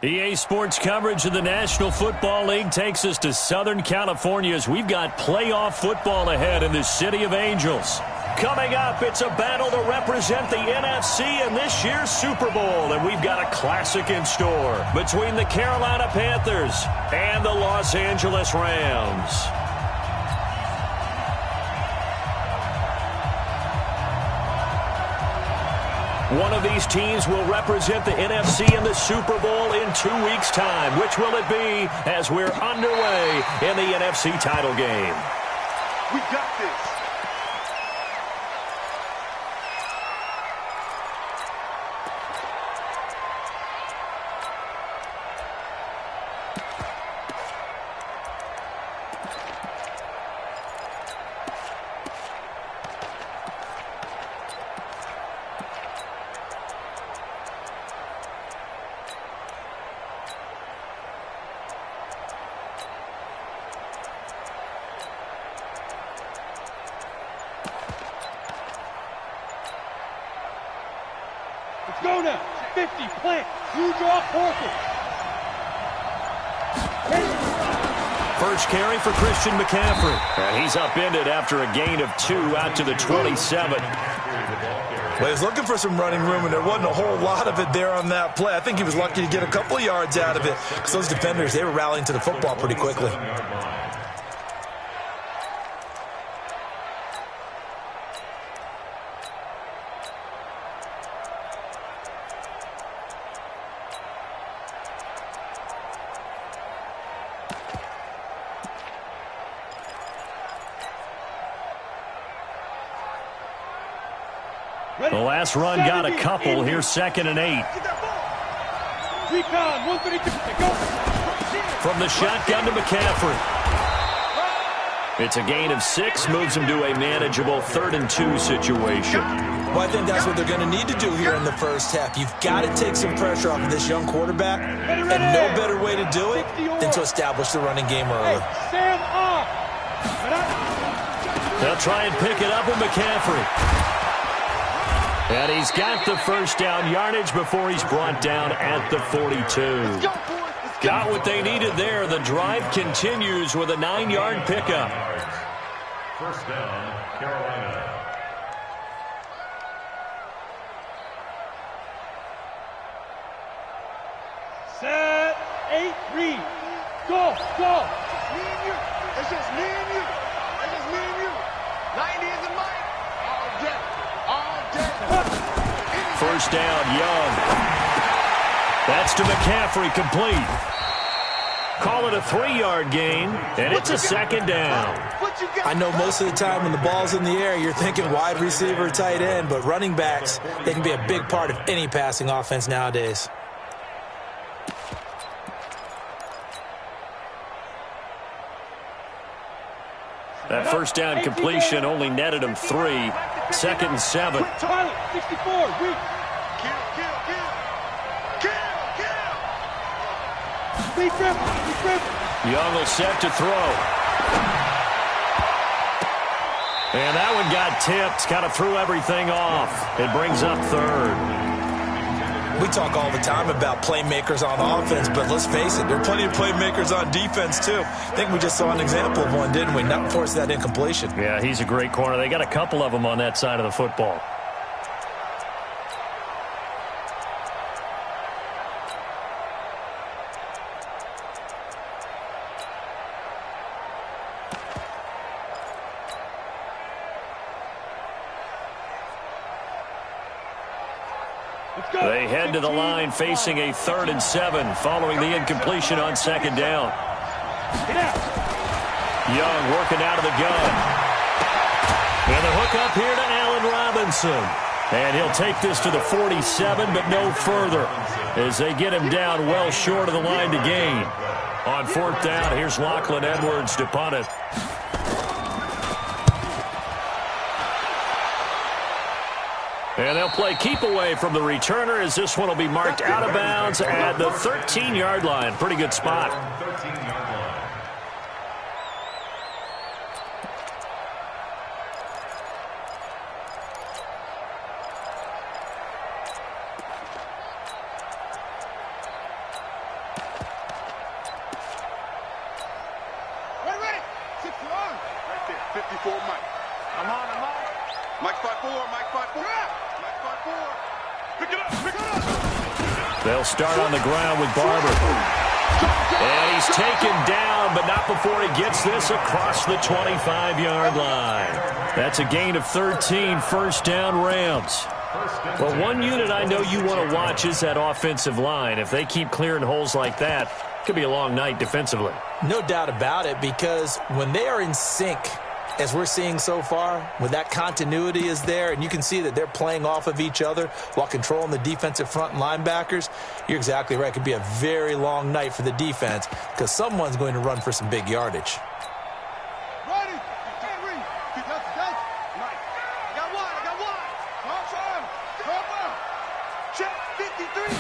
EA Sports coverage of the National Football League takes us to Southern California as we've got playoff football ahead in the City of Angels. Coming up, it's a battle to represent the NFC in this year's Super Bowl, and we've got a classic in store between the Carolina Panthers and the Los Angeles Rams. One of these teams will represent the NFC in the Super Bowl in 2 weeks' time. Which will it be as we're underway in the NFC title game? We got this. Go now. 50, plant. You draw portal. First carry for Christian McCaffrey. And he's upended after a gain of 2 out to the 27. Well, he's looking for some running room, and there wasn't a whole lot of it there on that play. I think he was lucky to get a couple of yards out of it because those defenders, they were rallying to the football pretty quickly. The last run got a couple. Here's 2nd and 8. From the shotgun to McCaffrey. It's a gain of 6, moves him to a manageable 3rd and 2 situation. Well, I think that's what they're going to need to do here in the first half. You've got to take some pressure off of this young quarterback, and no better way to do it than to establish the running game early. They'll try and pick it up with McCaffrey. And he's got the first down yardage before he's brought down at the 42. Got what they needed there. The drive continues with a 9-yard pickup. First down, Carolina. Set, 8, read. Go. Me and you. It's just me and you. It's just me and you. 90 is a mic. All day. First down, Young. That's to McCaffrey, complete. Call it a 3-yard gain, and it's a 2nd down. I know most of the time when the ball's in the air, you're thinking wide receiver, tight end, but running backs, they can be a big part of any passing offense nowadays. That first down completion only netted him 3. 2nd and 7. Tyler, 64, weak. Young will set to throw. And that one got tipped, kind of threw everything off. It brings up 3rd. We talk all the time about playmakers on offense, but let's face it, there are plenty of playmakers on defense, too. I think we just saw an example of one, didn't we? Not force that incompletion. Yeah, he's a great corner. They got a couple of them on that side of the football. They head to the line facing a 3rd and 7 following the incompletion on 2nd down. Young working out of the gun. And the hook up here to Allen Robinson. And he'll take this to the 47, but no further as they get him down well short of the line to gain. On 4th down, here's Lachlan Edwards to punt it. And they'll play keep away from the returner as this one will be marked out of bounds at the 13-yard line. Pretty good spot. 13-yard line. 54 Mike. I'm on. Mike 5-4, Mike 5-4. Mike 5-4. Pick it up. They'll start on the ground with Barber. And he's taken down, but not before he gets this across the 25-yard line. That's a gain of 13, first down Rams. Well, one unit I know you want to watch is that offensive line. If they keep clearing holes like that, it could be a long night defensively. No doubt about it, because when they are in sync, as we're seeing so far, when that continuity is there, and you can see that they're playing off of each other while controlling the defensive front and linebackers, you're exactly right. It could be a very long night for the defense because someone's going to run for some big yardage. Ready. I got one. Check 53.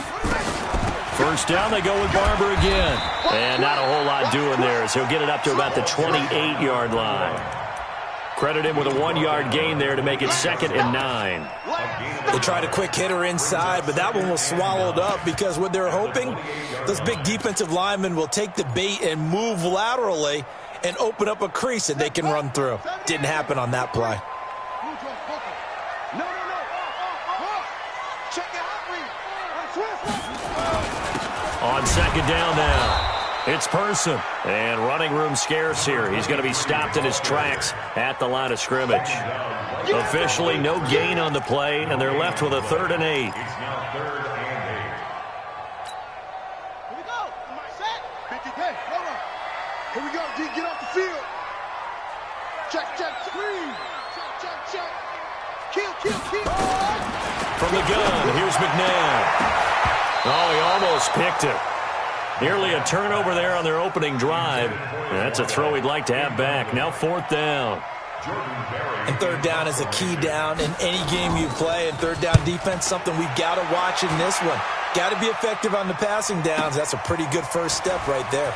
First down, they go with Barber again. And not a whole lot doing there, so he'll get it up to about the 28-yard line. Credit him with a 1-yard gain there to make it 2nd and 9. They tried a quick hitter inside, but that one was swallowed up because what they're hoping, those big defensive linemen will take the bait and move laterally and open up a crease that they can run through. Didn't happen on that play. No. Check it out, On 2nd down now. It's Person, and running room scarce here. He's going to be stopped in his tracks at the line of scrimmage. Officially no gain on the play, and they're left with a 3rd and 8. It's now 3rd and 8. Here we go. Set. 50. Hey, hold on. Here we go, D. Get off the field. Check. Screen. Check. Kill. From the gun, here's McNabb. Oh, he almost picked it. Nearly a turnover there on their opening drive. And that's a throw he'd like to have back. Now 4th down. And 3rd down is a key down in any game you play. And 3rd down defense, something we've got to watch in this one. Got to be effective on the passing downs. That's a pretty good first step right there.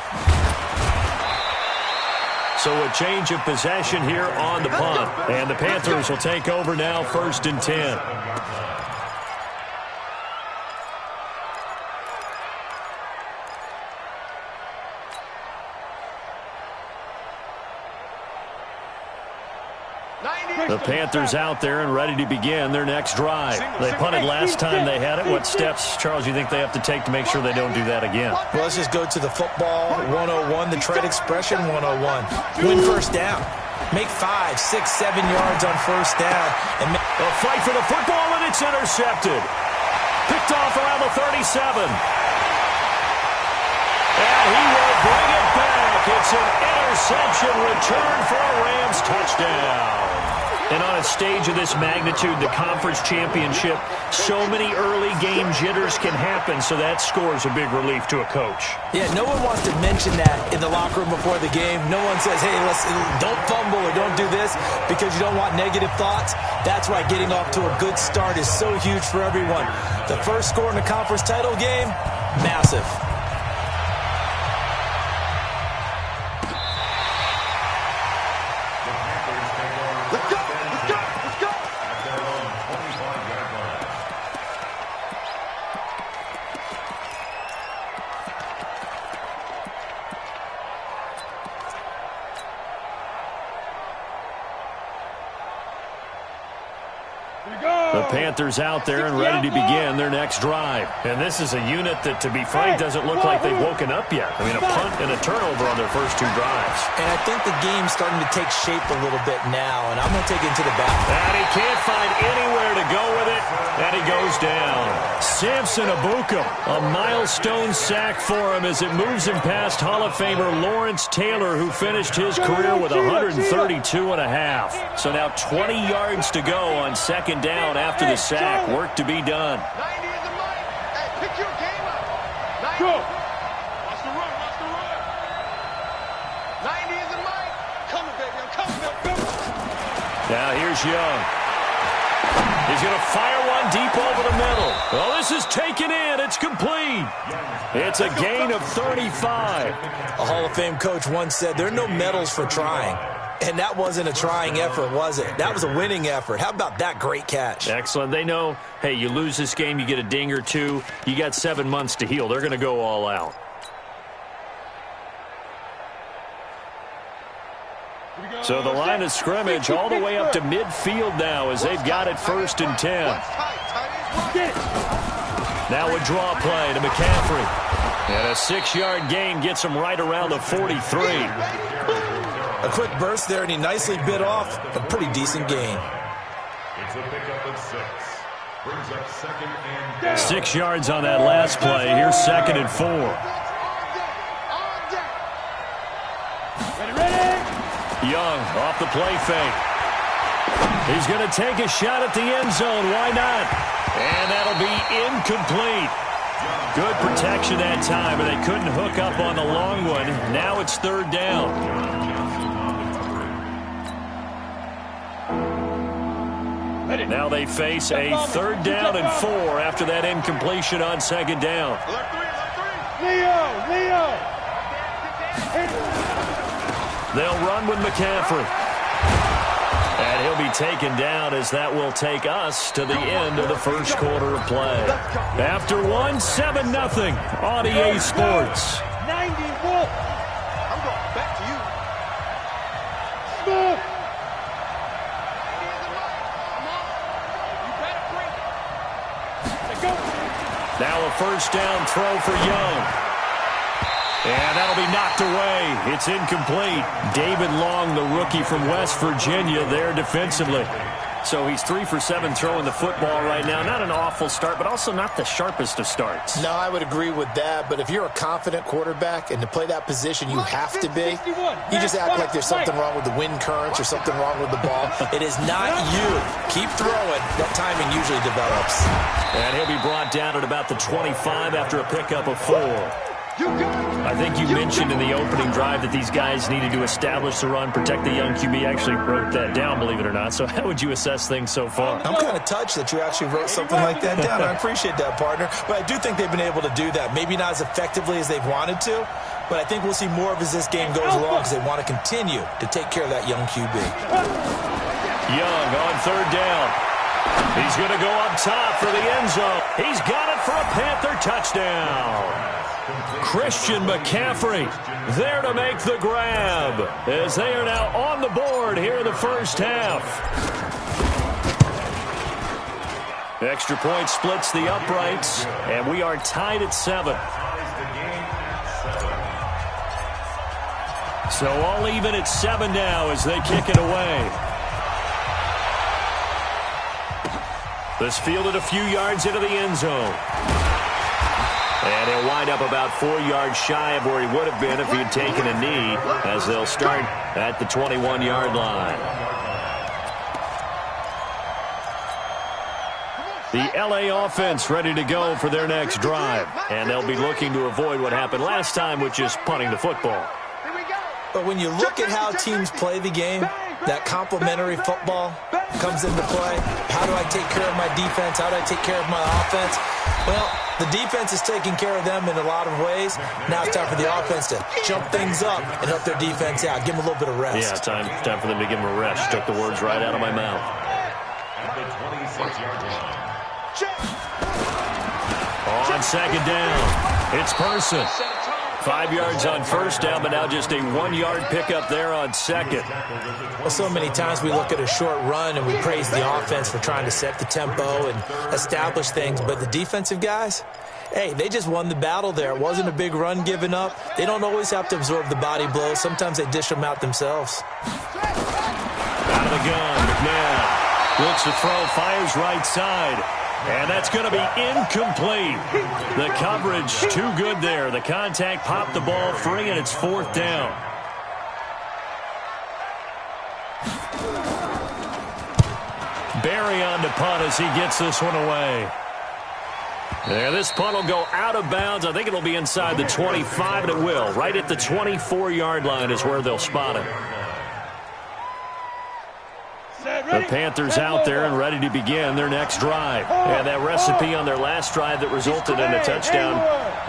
So a change of possession here on the punt. And the Panthers will take over now, 1st and 10. The Panthers out there and ready to begin their next drive. They punted last time they had it. What steps, Charles, you think they have to take to make sure they don't do that again? Well, let's just go to the football 101, the trade expression 101. Win first down. Make 5, 6, 7 yards on first down. And a fight for the football, and it's intercepted. Picked off around the 37. And he will bring it back. It's an interception return for a Rams touchdown. And on a stage of this magnitude, the conference championship, so many early game jitters can happen, so that scores a big relief to a coach. Yeah, no one wants to mention that in the locker room before the game. No one says, hey, don't fumble or don't do this because you don't want negative thoughts. That's why getting off to a good start is so huge for everyone. The first score in the conference title game, massive. The Panthers out there and ready to begin their next drive. And this is a unit that, to be frank, doesn't look like they've woken up yet. I mean, a punt and a turnover on their first 2 drives. And I think the game's starting to take shape a little bit now, and I'm going to take it into the back. And he can't find anywhere to go with it, and he goes down. Samson Abukum, a milestone sack for him as it moves him past Hall of Famer Lawrence Taylor, who finished his career with 132.5. So now 20 yards to go on 2nd down after the sack. Work to be done. 90 is the money. Hey, pick your game up. 90. Go. Watch the run. 90 is the money. Coming, baby. I'm coming. Now here's Young. He's going to fire one deep over the middle. Well, this is taken in. It's complete. It's a gain of 35. A Hall of Fame coach once said, there are no medals for trying. And that wasn't a trying effort, was it? That was a winning effort. How about that great catch? Excellent. They know, hey, you lose this game, you get a ding or 2. You got 7 months to heal. They're going to go all out. So the line of scrimmage all the way up to midfield now as they've got it 1st and 10. Now a draw play to McCaffrey. And a 6-yard gain gets him right around the 43. A quick burst there, and he nicely bit off a pretty decent gain. It's a pickup of 6. Brings up 2nd and down. 6 yards on that last play. Here's 2nd and 4. Young off the play fake. He's going to take a shot at the end zone. Why not? And that'll be incomplete. Good protection that time, but they couldn't hook up on the long one. Now it's 3rd down. Now they face a 3rd down and 4 after that incompletion on 2nd down. Leo! They'll run with McCaffrey. And he'll be taken down as that will take us to the end of the first quarter of play. After 1, 7-0 on EA Sports. 90 Wolf. I'm going back to you. Smith. Now a 1st down throw for Young. And that'll be knocked away. It's incomplete. David Long, the rookie from West Virginia, there defensively. So he's 3 for 7 throwing the football right now. Not an awful start, but also not the sharpest of starts. No, I would agree with that. But if you're a confident quarterback and to play that position, you have to be. You just act like there's something wrong with the wind currents or something wrong with the ball. It is not you. Keep throwing. That timing usually develops. And he'll be brought down at about the 25 after a pickup of 4. I think you mentioned in the opening drive that these guys needed to establish the run, protect the young QB. I actually wrote that down, believe it or not. So how would you assess things so far? I'm kind of touched that you actually wrote something like that down. I appreciate that, partner. But I do think they've been able to do that. Maybe not as effectively as they've wanted to, but I think we'll see more of as this game goes along because they want to continue to take care of that young QB. Young on 3rd down. He's going to go up top for the end zone. He's got it for a Panther touchdown. Christian McCaffrey there to make the grab as they are now on the board here in the first half. Extra point splits the uprights, and we are tied at 7. So all even at 7 now as they kick it away. This fielded a few yards into the end zone. And he'll wind up about 4 yards shy of where he would have been if he had taken a knee, as they'll start at the 21-yard line. The LA offense ready to go for their next drive. And they'll be looking to avoid what happened last time, which is punting the football. But when you look at how teams play the game, that complementary football comes into play. How do I take care of my defense? How do I take care of my offense? Well, the defense is taking care of them in a lot of ways. Now it's time for the offense to jump things up and help their defense out. Give them a little bit of rest. Yeah, time for them to give them a rest. Took the words right out of my mouth. At the 26-yard line. On 2nd down, it's Person. 5 yards on 1st down, but now just a 1-yard pickup there on 2nd. Well, so many times we look at a short run and we praise the offense for trying to set the tempo and establish things, but the defensive guys, hey, they just won the battle there. It wasn't a big run given up. They don't always have to absorb the body blows. Sometimes they dish them out themselves. Out of the gun, McNabb looks to throw, fires right side. And that's going to be incomplete. The coverage too good there. The contact popped the ball free, and it's 4th down. Barry on to punt as he gets this one away. There, this punt will go out of bounds. I think it'll be inside the 25, and it will. Right at the 24-yard line is where they'll spot it. The Panthers out there and ready to begin their next drive. And that recipe on their last drive that resulted in a touchdown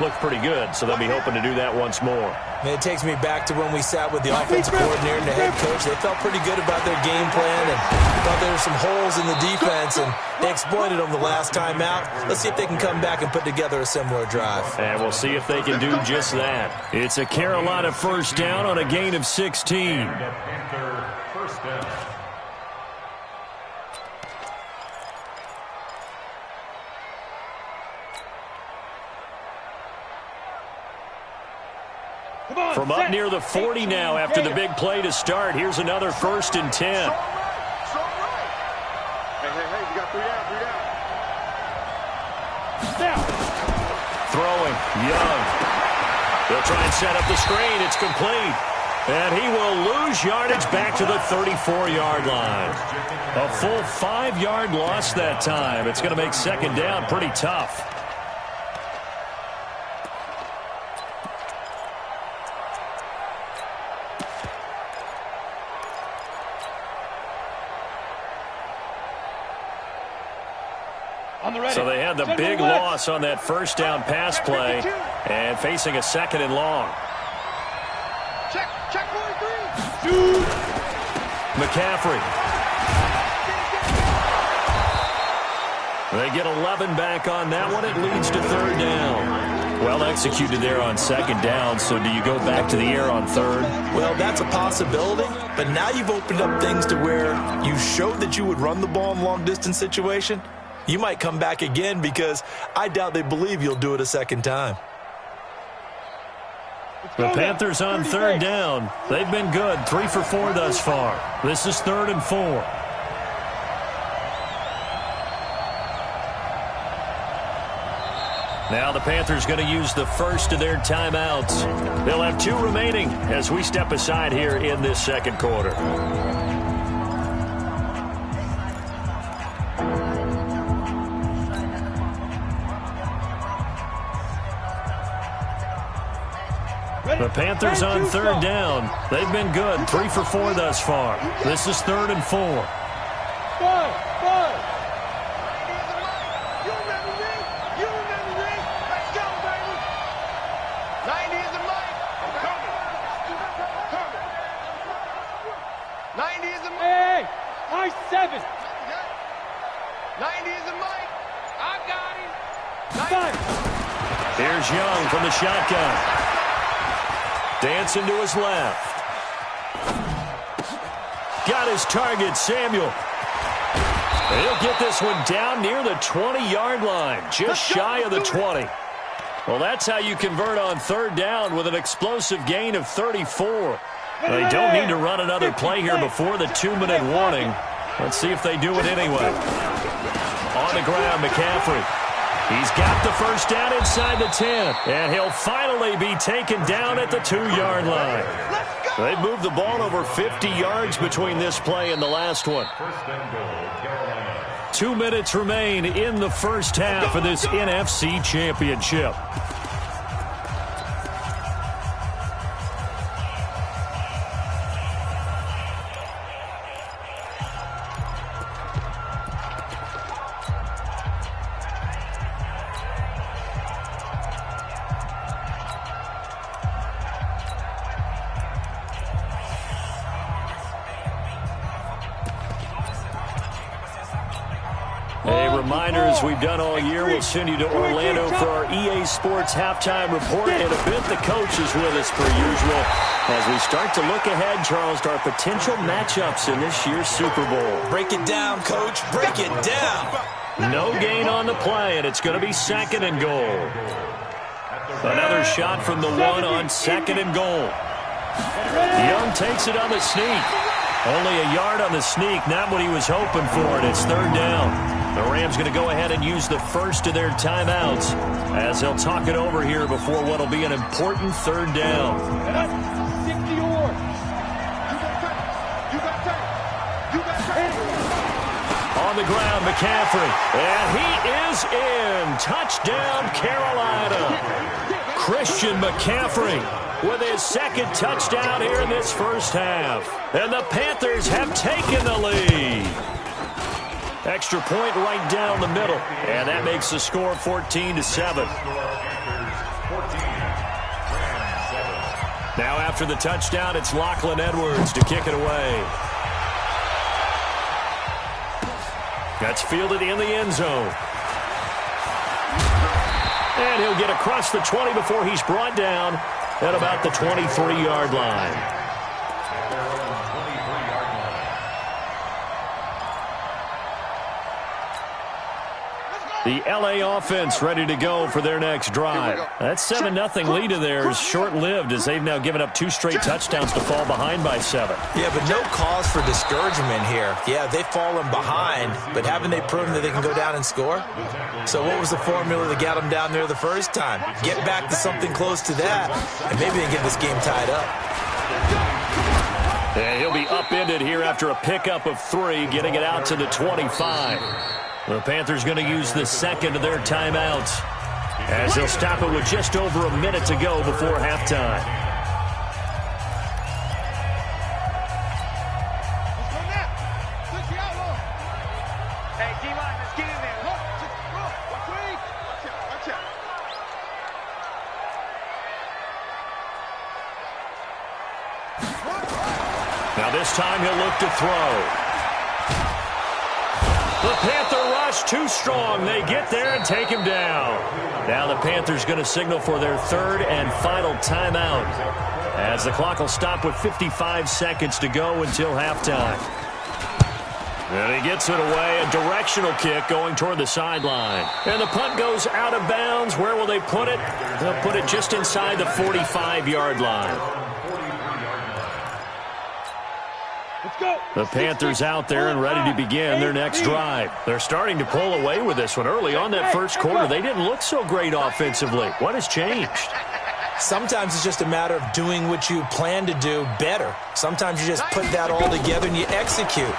looked pretty good, so they'll be hoping to do that once more. Man, it takes me back to when we sat with the offensive coordinator and the head coach. They felt pretty good about their game plan and thought there were some holes in the defense, and they exploited them the last time out. Let's see if they can come back and put together a similar drive. And we'll see if they can do just that. It's a Carolina 1st down on a gain of 16. first down. From up near the 40 now after the big play to start. Here's another 1st and 10. Hey, you got 3 down. Throwing, Young. They'll try and set up the screen. It's complete. And he will lose yardage back to the 34-yard line. A full 5-yard loss that time. It's going to make 2nd down pretty tough. So they had the big loss on that 1st down pass play and facing a 2nd and long. Check 43. McCaffrey. They get 11 back on that one. It leads to 3rd down. Well executed there on 2nd down, so do you go back to the air on 3rd? Well, that's a possibility, but now you've opened up things to where you showed that you would run the ball in long-distance situation. You might come back again because I doubt they believe you'll do it a 2nd time. The Panthers on 3rd down. They've been good, 3 for 4 thus far. This is 3rd and 4. Now the Panthers going to use the first of their timeouts. They'll have 2 remaining as we step aside here in this 2nd quarter. The Panthers on 3rd down. They've been good, 3 for 4 thus far. This is 3rd and 4. 5. You remember me? Let's go, baby. 90 is the mic. I'm coming. 90 is the mic. Hey, high 7. 90 is the mic. I got him. 5. Here's Young from the shotgun. Dancing to his left. Got his target, Samuel. He'll get this one down near the 20-yard line, just shy of the 20. Well, that's how you convert on 3rd down with an explosive gain of 34. They don't need to run another play here before the 2-minute warning. Let's see if they do it anyway. On the ground, McCaffrey. He's got the 1st down inside the 10, and he'll finally be taken down at the 2-yard line. They've moved the ball over 50 yards between this play and the last one. 2 minutes remain in the 1st half of this NFC Championship. As we've done all year, we'll send you to Orlando for our EA Sports halftime report. In a bit, the coach is with us per usual as we start to look ahead, Charles, to our potential matchups in this year's Super Bowl. Break it down, Coach. Break it down. No gain on the play, and it's going to be 2nd and goal. Another shot from the 1 on 2nd and goal. Young takes it on the sneak. Only a yard on the sneak, not what he was hoping for, and it's 3rd down. The Rams going to go ahead and use the first of their timeouts as they'll talk it over here before what will be an important 3rd down. On the ground, McCaffrey. And he is in. Touchdown, Carolina. Christian McCaffrey with his 2nd touchdown here in this 1st half. And the Panthers have taken the lead. Extra point right down the middle. And that makes the score 14-7. Now after the touchdown, it's Lachlan Edwards to kick it away. That's fielded in the end zone. And he'll get across the 20 before he's brought down at about the 23-yard line. The LA offense ready to go for their next drive. That 7-0 lead of theirs short-lived as they've now given up 2 straight touchdowns to fall behind by 7. Yeah, but no cause for discouragement here. Yeah, they've fallen behind, but haven't they proven that they can go down and score? So what was the formula that got them down there the first time? Get back to something close to that, and maybe they get this game tied up. And he'll be upended here after a pickup of 3, getting it out to the 25. The Panthers going to use the second of their timeouts as they'll stop it with just over a minute to go before halftime. Let's go now. Switch the outlaw. Hey, D-line, let's get in there. Watch wing. Watch out. Now this time he'll look to throw. The Panther rush too strong. They get there and take him down. Now the Panthers going to signal for their 3rd and final timeout as the clock will stop with 55 seconds to go until halftime. And he gets it away. A directional kick going toward the sideline. And the punt goes out of bounds. Where will they put it? They'll put it just inside the 45-yard line. The Panthers out there and ready to begin their next drive. They're starting to pull away with this one. Early on that first quarter, they didn't look so great offensively. What has changed? Sometimes it's just a matter of doing what you plan to do better. Sometimes you just put that all together and you execute.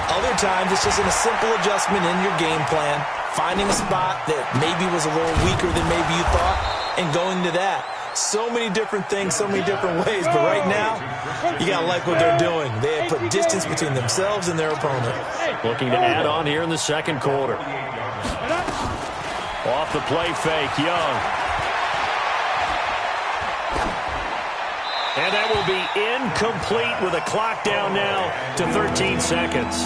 Other times it's just a simple adjustment in your game plan, finding a spot that maybe was a little weaker than maybe you thought, and going to that. So many different things, so many different ways, but right now, you got to like what they're doing. They have put distance between themselves and their opponent. Looking to add on here in the second quarter. Off the play fake, Young. And that will be incomplete with a clock down now to 13 seconds.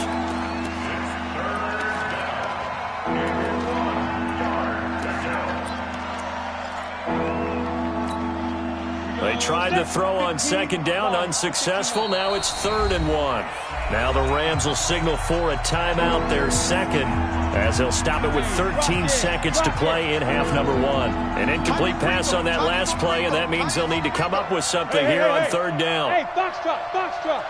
They tried to throw on second down, unsuccessful. Now it's 3rd and 1. Now the Rams will signal for a timeout, their second, as they'll stop it with 13 seconds to play in half number 1. An incomplete pass on that last play, and that means they'll need to come up with something here on 3rd down. Hey, box drop, box drop.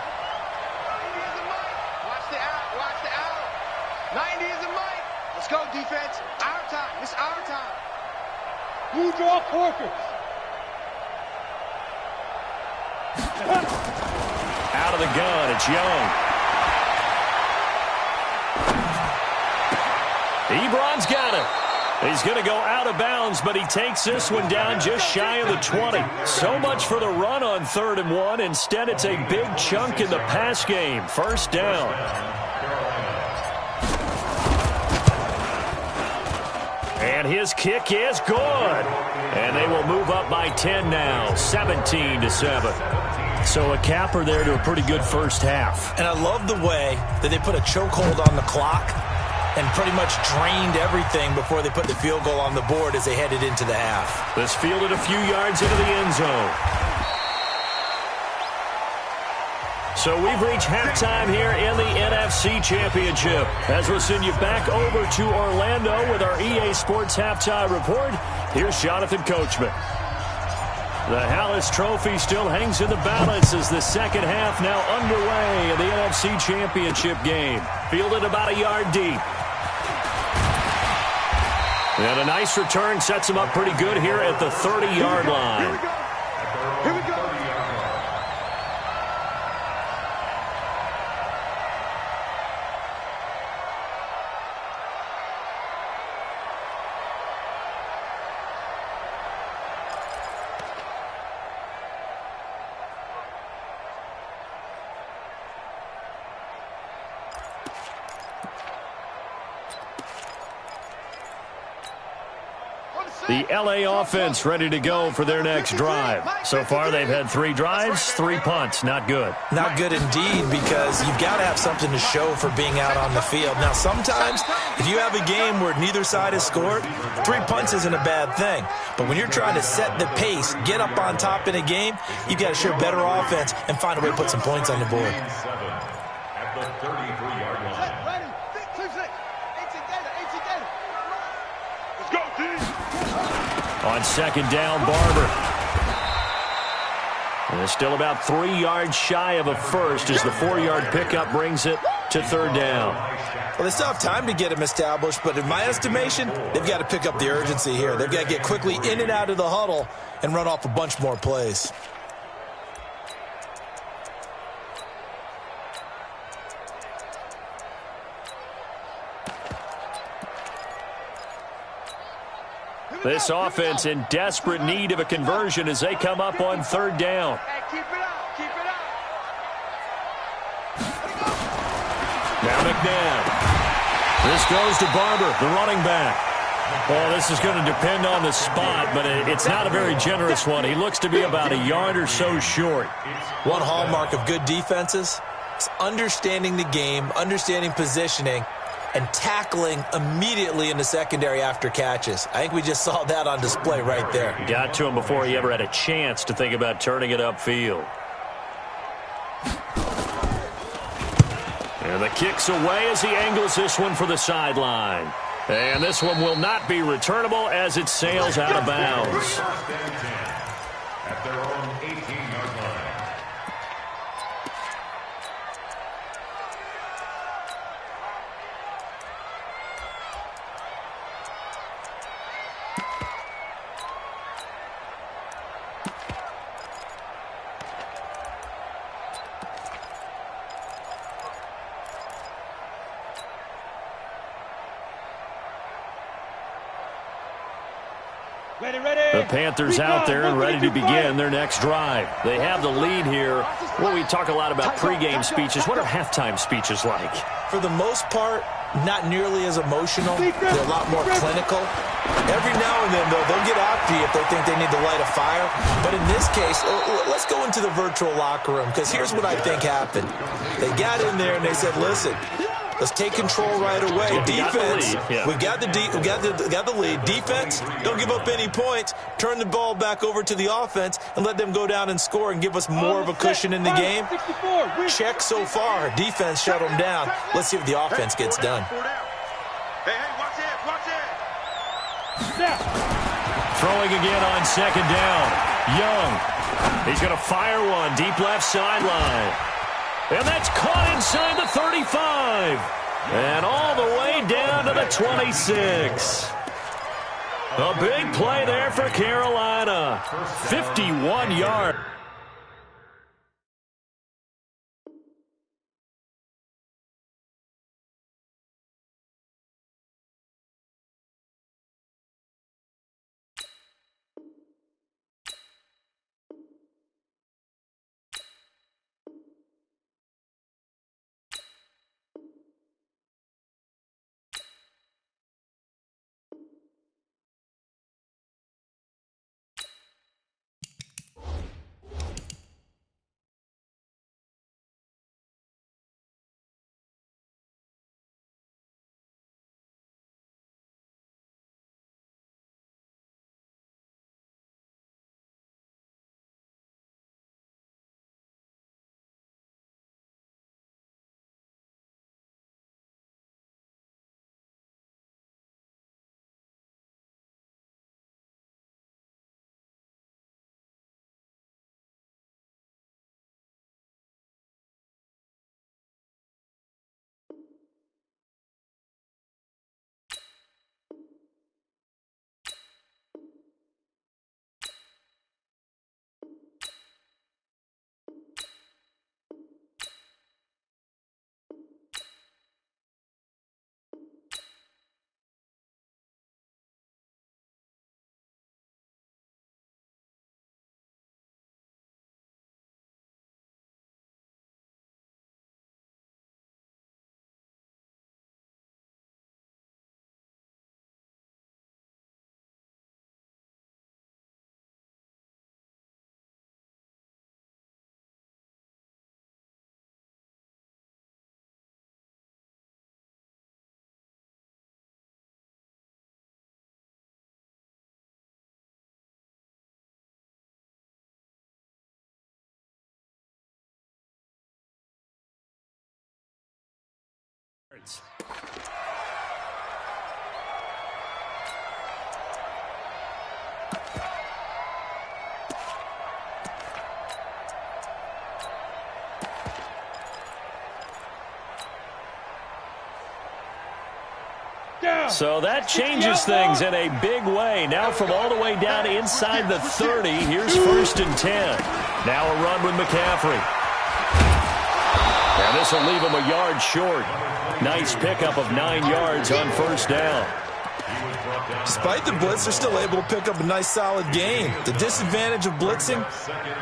90 is a mic. Let's go, defense. Our time. It's our time. Move your quarters. Out of the gun, it's Young. Ebron's got it. He's going to go out of bounds, but he takes this one down just shy of the 20. So much for the run on 3rd and 1. Instead, it's a big chunk in the pass game. 1st down. And his kick is good. And they will move up by 10 now, 17-7. So a capper there to a pretty good first half. And I love the way that they put a chokehold on the clock and pretty much drained everything before they put the field goal on the board as they headed into the half. This fielded a few yards into the end zone. So we've reached halftime here in the NFC Championship. As we'll send you back over to Orlando with our EA Sports Halftime Report, here's Jonathan Coachman. The Hallis Trophy still hangs in the balance as the second half now underway in the NFC Championship game. Fielded about a yard deep. And a nice return sets him up pretty good here at the 30-yard line. Here we go. The LA offense ready to go for their next drive. So far, they've had 3 drives, 3 punts. Not good. Not good indeed, because you've got to have something to show for being out on the field. Now, sometimes, if you have a game where neither side has scored, 3 punts isn't a bad thing. But when you're trying to set the pace, get up on top in a game, you've got to show better offense and find a way to put some points on the board. At the 33-yard line. Ready. 6, 2, 6. 8 together. 8 together. On second down, Barber. And it's still about 3 yards shy of a first as the 4-yard pickup brings it to third down. Well, they still have time to get him established, but in my estimation, they've got to pick up the urgency here. They've got to get quickly in and out of the huddle and run off a bunch more plays. This offense in desperate need of a conversion as they come up on third down. Hey, keep it up, keep it up. Now McNabb. This goes to Barber, the running back. Well, this is going to depend on the spot, but it's not a very generous one. He looks to be about a yard or so short. One hallmark of good defenses is understanding the game, understanding positioning, and tackling immediately in the secondary after catches. I think we just saw that on display right there. Got to him before he ever had a chance to think about turning it upfield. And the kick's away as he angles this one for the sideline. And this one will not be returnable as it sails out of bounds. At their own 18-yard line. The Panthers out there and ready to begin their next drive. They have the lead here. Well, we talk a lot about pregame speeches. What are halftime speeches like? For the most part, not nearly as emotional. They're a lot more clinical. Every now and then, though, they'll get after you if they think they need to light a fire. But in this case, let's go into the virtual locker room, because here's what I think happened. They got in there and they said, listen, let's take control right away. Defense, we've got the lead. Defense, don't give up any points. Turn the ball back over to the offense and let them go down and score and give us more of a cushion in the game. Check so far. Defense shut them down. Let's see if the offense gets done. Hey, watch it, watch it. Throwing again on second down. Young. He's going to fire one deep left sideline. And that's caught inside the 35. And all the way down to the 26. A big play there for Carolina. 51 yards. So that changes things in a big way. Now from all the way down inside the 30, here's 1st and 10. Now a run with McCaffrey. And this will leave him a yard short. Nice pickup of 9 yards on 1st down. Despite the blitz, they're still able to pick up a nice, solid gain. The disadvantage of blitzing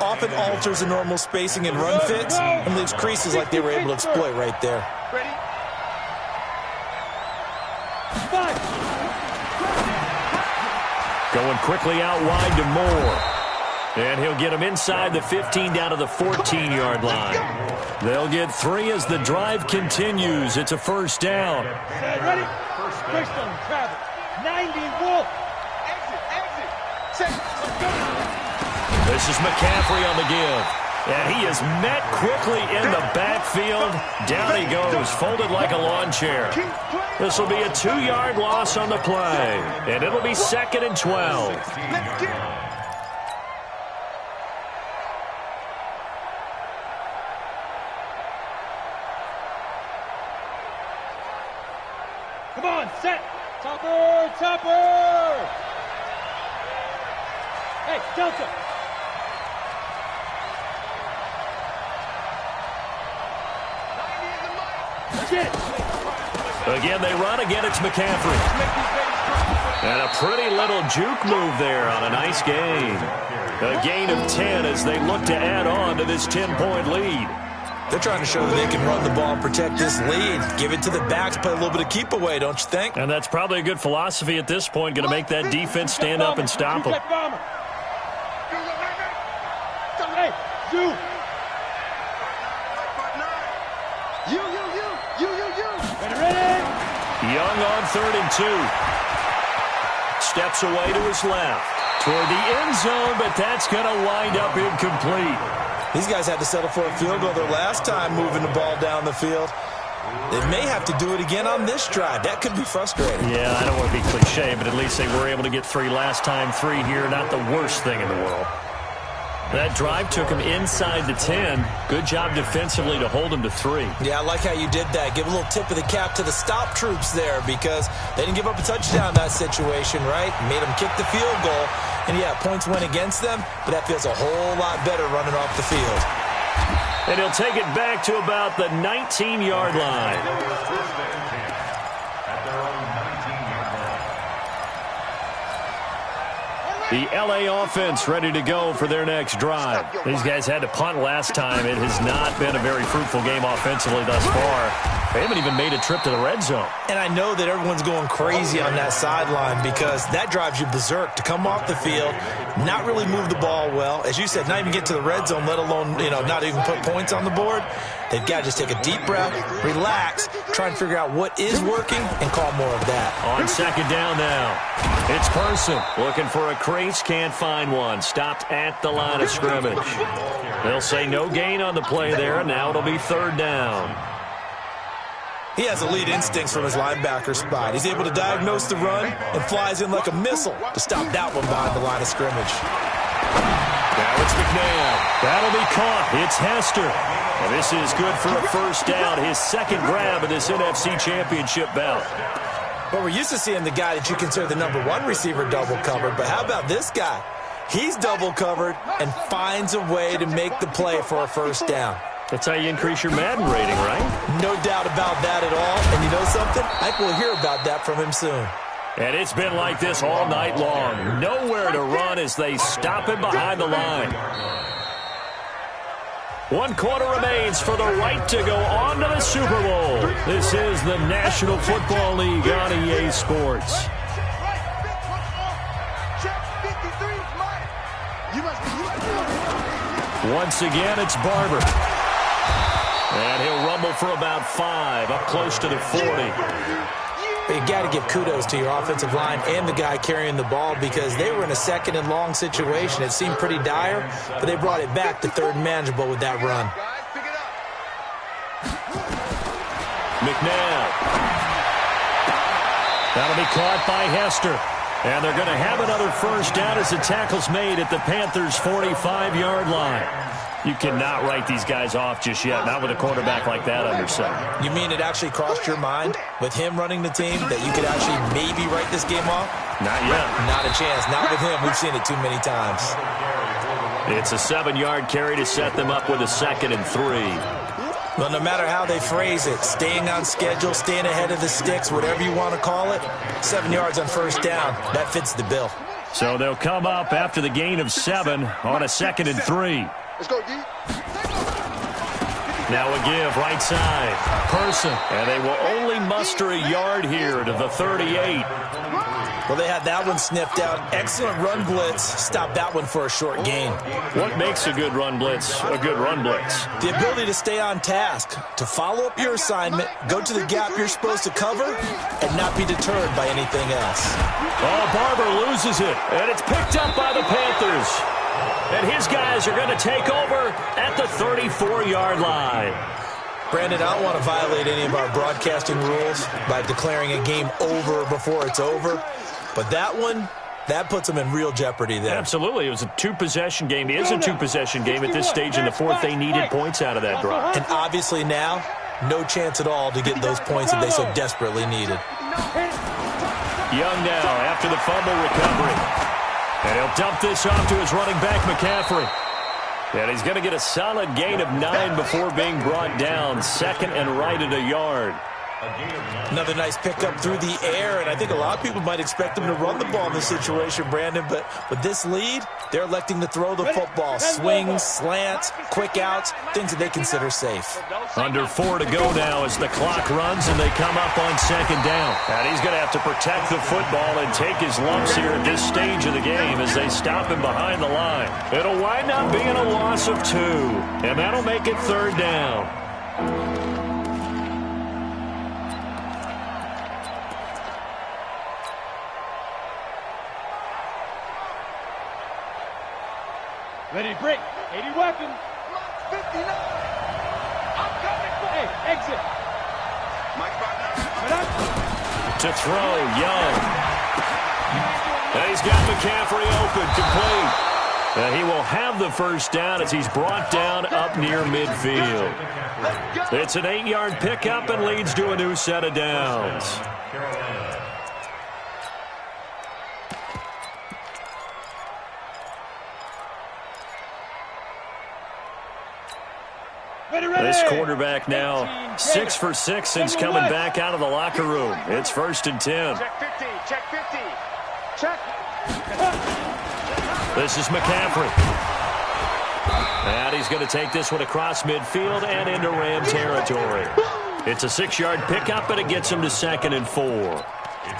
often alters the normal spacing and run fits and leaves creases like they were able to exploit right there. Going quickly out wide to Moore. And he'll get him inside the 15 down to the 14-yard line. They'll get 3 as the drive continues. It's a 1st down. Ready? First on travel. 90 Wolf. Exit. This is McCaffrey on the give. And he is met quickly in the backfield. Down he goes, folded like a lawn chair. This will be a 2-yard loss on the play. And it'll be 2nd and 12. Come on, set. Topper. Hey, Delta. Again, they run. Again, it's McCaffrey. And a pretty little juke move there on a nice gain. A gain of 10 as they look to add on to this 10-point lead. They're trying to show that they can run the ball and protect this lead. Give it to the backs, play a little bit of keep away, don't you think? And that's probably a good philosophy at this point. Going to make that defense stand up and stop them. Hey, you. Young on 3rd and 2. Steps away to his left. Toward the end zone, but that's going to wind up incomplete. These guys had to settle for a field goal their last time moving the ball down the field. They may have to do it again on this drive. That could be frustrating. Yeah, I don't want to be cliche, but at least they were able to get 3 last time. 3 here, not the worst thing in the world. That drive took him inside the 10. Good job defensively to hold him to 3. Yeah, I like how you did that. Give a little tip of the cap to the stop troops there because they didn't give up a touchdown in that situation, right? Made them kick the field goal. And, yeah, points went against them, but that feels a whole lot better running off the field. And he'll take it back to about the 19-yard line. The L.A. offense ready to go for their next drive. These guys had to punt last time. It has not been a very fruitful game offensively thus far. They haven't even made a trip to the red zone. And I know that everyone's going crazy on that sideline because that drives you berserk to come off the field, not really move the ball well. As you said, not even get to the red zone, let alone, not even put points on the board. They've got to just take a deep breath, relax, try and figure out what is working, and call more of that. On 2nd down now. It's Person looking for a crease, can't find one. Stopped at the line of scrimmage. They'll say no gain on the play there, and now it'll be 3rd down. He has elite instincts from his linebacker spot. He's able to diagnose the run and flies in like a missile to stop that one behind the line of scrimmage. Now it's McNabb. That'll be caught. It's Hester. And this is good for a 1st down. His 2nd grab of this NFC Championship bout. Well, we're used to seeing the guy that you consider the #1 receiver double covered, but how about this guy? He's double covered and finds a way to make the play for a 1st down. That's how you increase your Madden rating, right? No doubt about that at all. And you know something? I think we'll hear about that from him soon. And it's been like this all night long. Nowhere to run as they stop him behind the line. 1 quarter remains for the right to go on to the Super Bowl. This is the National Football League on EA Sports. Once again, it's Barber. And he'll rumble for about 5, up close to the 40. But you got to give kudos to your offensive line and the guy carrying the ball because they were in a 2nd and long situation. It seemed pretty dire, but they brought it back to 3rd and manageable with that run. McNabb. That'll be caught by Hester. And they're going to have another first down as the tackle's made at the Panthers' 45-yard line. You cannot write these guys off just yet, not with a quarterback like that under center. You mean it actually crossed your mind with him running the team that you could actually maybe write this game off? Not yet. Not a chance. Not with him. We've seen it too many times. It's a 7-yard carry to set them up with a 2nd and 3. Well, no matter how they phrase it, staying on schedule, staying ahead of the sticks, whatever you want to call it, 7 yards on first down, that fits the bill. So they'll come up after the gain of 7 on a 2nd and 3. Let's go, D. Now a give, right side. Person. And they will only muster a yard here to the 38. Well, they had that one sniffed out. Excellent run blitz. Stop that one for a short gain. What makes a good run blitz a good run blitz? The ability to stay on task, to follow up your assignment, go to the gap you're supposed to cover, and not be deterred by anything else. Oh, Barber loses it, and it's picked up by the Panthers. And his guys are going to take over at the 34-yard line. Brandon, I don't want to violate any of our broadcasting rules by declaring a game over before it's over. But that one, that puts them in real jeopardy there. Absolutely. It was a 2-possession game. It is a 2-possession game at this stage in the fourth. They needed points out of that drive. And obviously now, no chance at all to get those points that they so desperately needed. Young now after the fumble recovery. And he'll dump this off to his running back, McCaffrey. And he's going to get a solid gain of 9 before being brought down. 2nd and right at a yard. Another nice pickup through the air, and I think a lot of people might expect them to run the ball in this situation, Brandon, but with this lead, they're electing to throw the football. Swings, slants, quick outs, things that they consider safe. Under 4 to go now as the clock runs and they come up on 2nd down. And he's going to have to protect the football and take his lumps here at this stage of the game as they stop him behind the line. It'll wind up being a loss of 2, and that'll make it 3rd down. Ready, break. 80 weapons. 59. I'm coming for Hey, exit. Mike To throw, Young. And he's got McCaffrey open, complete. And he will have the first down as he's brought down up near midfield. It's an 8-yard pickup and leads to a new set of downs. This quarterback now 6 for 6 since coming back out of the locker room. It's 1st and 10. Check 50. Check 50. Check. This is McCaffrey. And he's going to take this one across midfield and into Ram territory. It's a 6-yard pickup, and it gets him to 2nd and 4.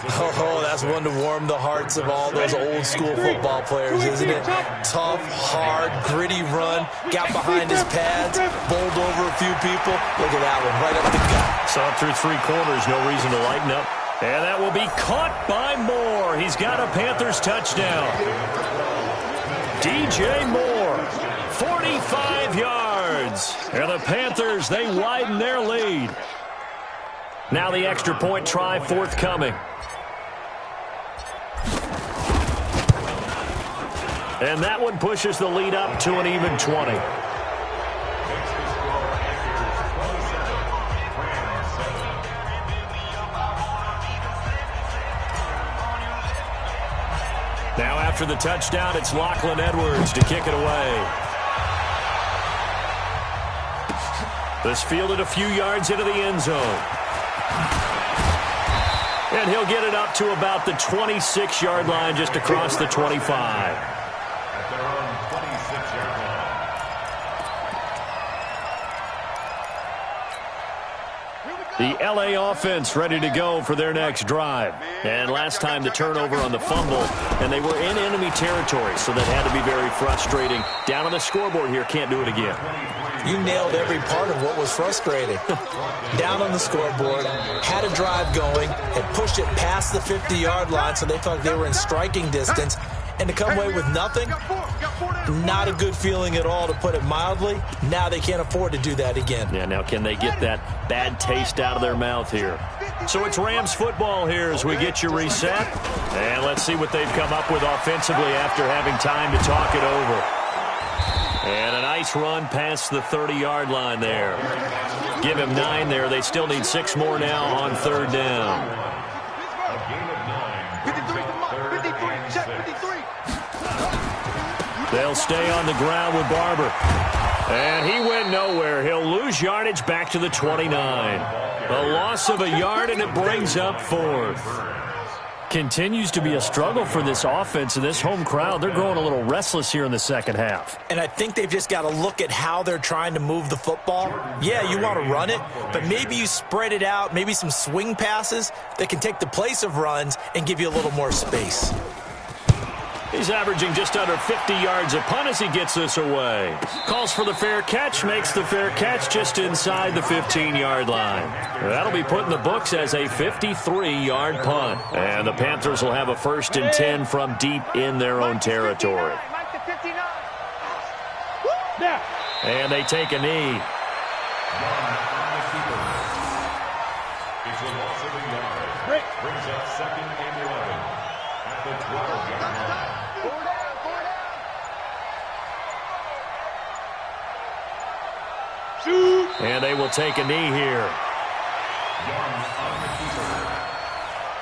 Oh, that's one to warm the hearts of all those old-school football players, isn't it? Tough, hard, gritty run, got behind his pads, bowled over a few people. Look at that one, right up the gut. Saw it through 3 quarters, no reason to lighten up. And that will be caught by Moore. He's got a Panthers touchdown. DJ Moore, 45 yards. And the Panthers, they widen their lead. Now the extra point try forthcoming. And that one pushes the lead up to an even 20. Now after the touchdown, it's Lachlan Edwards to kick it away. This fielded a few yards into the end zone. And he'll get it up to about the 26-yard line just across the 25. At their own 26-yard line. The LA offense ready to go for their next drive. And last time the turnover on the fumble, and they were in enemy territory, so that had to be very frustrating. Down on the scoreboard here, can't do it again. You nailed every part of what was frustrating. Down on the scoreboard, had a drive going, had pushed it past the 50-yard line, so they felt they were in striking distance. And to come away with nothing, not a good feeling at all, to put it mildly. Now they can't afford to do that again. Yeah, now can they get that bad taste out of their mouth here? So it's Rams football here as we get you reset. And let's see what they've come up with offensively after having time to talk it over. And a nice run past the 30-yard line there. Give him 9 there. They still need 6 more now on 3rd down. A gain of 9. 53, check 53. They'll stay on the ground with Barber. And he went nowhere. He'll lose yardage back to the 29. A loss of a yard, and it brings up 4th. Continues to be a struggle for this offense and this home crowd. They're growing a little restless here in the second half. And I think they've just got to look at how they're trying to move the football. Yeah, you want to run it, but maybe you spread it out, maybe some swing passes that can take the place of runs and give you a little more space. He's averaging just under 50 yards a punt as he gets this away. Calls for the fair catch, makes the fair catch just inside the 15-yard line. That'll be put in the books as a 53-yard punt. And the Panthers will have a 1st and 10 from deep in their own territory. And they take a knee. It's a loss of a yard. Brings up 2nd and 11 at the 12-yard line. And they will take a knee here. Young on the keeper.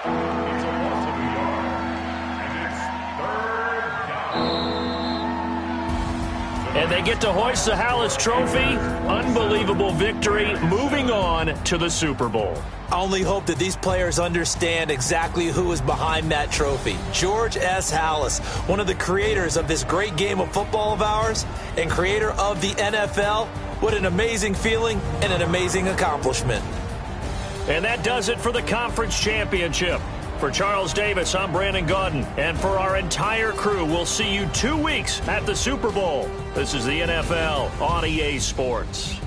It's a loss of a yard. And it's 3rd down. And they get to hoist the Hallis Trophy. Unbelievable victory. Moving on to the Super Bowl. I only hope that these players understand exactly who is behind that trophy. George S. Hallis, one of the creators of this great game of football of ours and creator of the NFL. What an amazing feeling and an amazing accomplishment. And that does it for the conference championship. For Charles Davis, I'm Brandon Gaudin. And for our entire crew, we'll see you 2 weeks at the Super Bowl. This is the NFL on EA Sports.